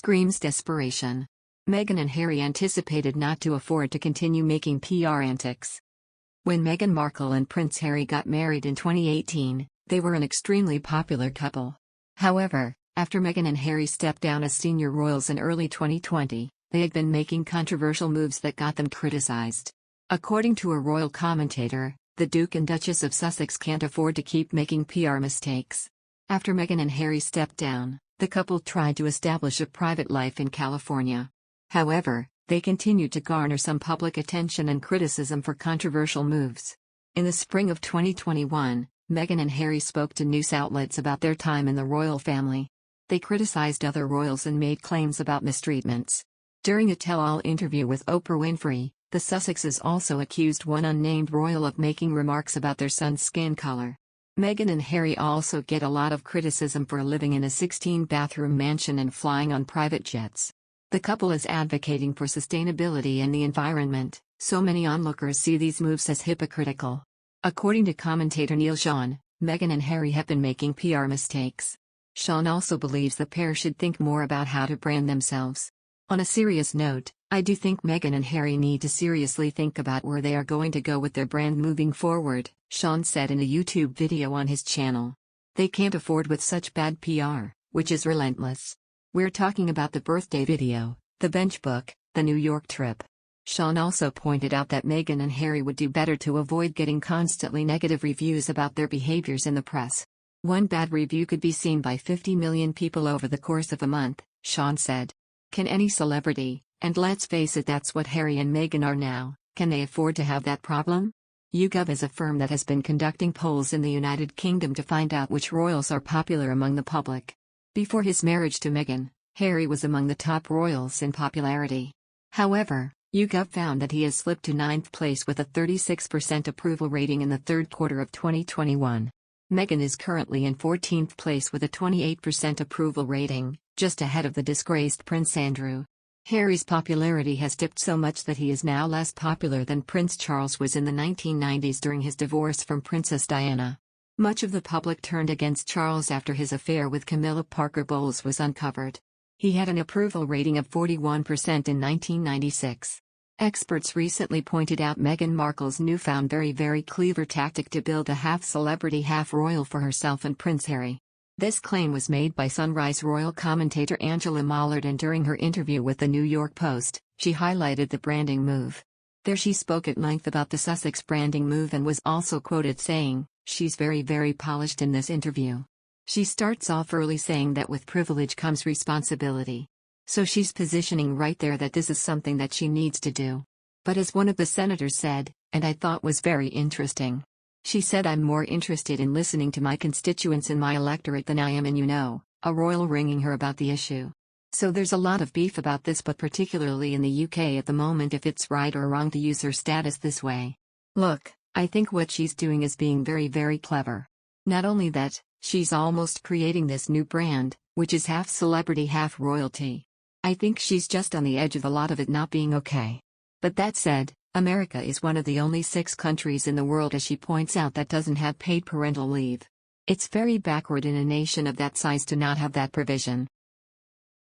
screams desperation. Meghan and Harry anticipated not to afford to continue making PR antics. When Meghan Markle and Prince Harry got married in 2018, they were an extremely popular couple. However, after Meghan and Harry stepped down as senior royals in early 2020, they had been making controversial moves that got them criticized. According to a royal commentator, the Duke and Duchess of Sussex can't afford to keep making PR mistakes. After Meghan and Harry stepped down, the couple tried to establish a private life in California. However, they continued to garner some public attention and criticism for controversial moves. In the spring of 2021, Meghan and Harry spoke to news outlets about their time in the royal family. They criticized other royals and made claims about mistreatments. During a tell-all interview with Oprah Winfrey, the Sussexes also accused one unnamed royal of making remarks about their son's skin color. Meghan and Harry also get a lot of criticism for living in a 16-bathroom mansion and flying on private jets. The couple is advocating for sustainability and the environment, so many onlookers see these moves as hypocritical. According to commentator Neil Sean, Meghan and Harry have been making PR mistakes. Sean also believes the pair should think more about how to brand themselves. On a serious note, I do think Meghan and Harry need to seriously think about where they are going to go with their brand moving forward, Sean said in a YouTube video on his channel. They can't afford with such bad PR, which is relentless. We're talking about the birthday video, the bench book, the New York trip. Sean also pointed out that Meghan and Harry would do better to avoid getting constantly negative reviews about their behaviors in the press. One bad review could be seen by 50 million people over the course of a month, Sean said. Can any celebrity, and let's face it, that's what Harry and Meghan are now, can they afford to have that problem? YouGov is a firm that has been conducting polls in the United Kingdom to find out which royals are popular among the public. Before his marriage to Meghan, Harry was among the top royals in popularity. However, YouGov found that he has slipped to 9th place with a 36% approval rating in the third quarter of 2021. Meghan is currently in 14th place with a 28% approval rating, just ahead of the disgraced Prince Andrew. Harry's popularity has dipped so much that he is now less popular than Prince Charles was in the 1990s during his divorce from Princess Diana. Much of the public turned against Charles after his affair with Camilla Parker Bowles was uncovered. He had an approval rating of 41% in 1996. Experts recently pointed out Meghan Markle's newfound very clever tactic to build a half-celebrity half-royal for herself and Prince Harry. This claim was made by Sunrise royal commentator Angela Mollard, and during her interview with the New York Post, she highlighted the branding move. There she spoke at length about the Sussex branding move and was also quoted saying, "She's very polished in this interview." She starts off early saying that with privilege comes responsibility. So she's positioning right there that this is something that she needs to do. But as one of the senators said, and I thought was very interesting, she said, "I'm more interested in listening to my constituents and my electorate than I am in a royal ringing her about the issue." So there's a lot of beef about this, but particularly in the UK at the moment, if it's right or wrong to use her status this way. Look, I think what she's doing is being very clever. Not only that, she's almost creating this new brand, which is half celebrity half royalty. I think she's just on the edge of a lot of it not being okay. But that said, America is one of the only 6 countries in the world, as she points out, that doesn't have paid parental leave. It's very backward in a nation of that size to not have that provision.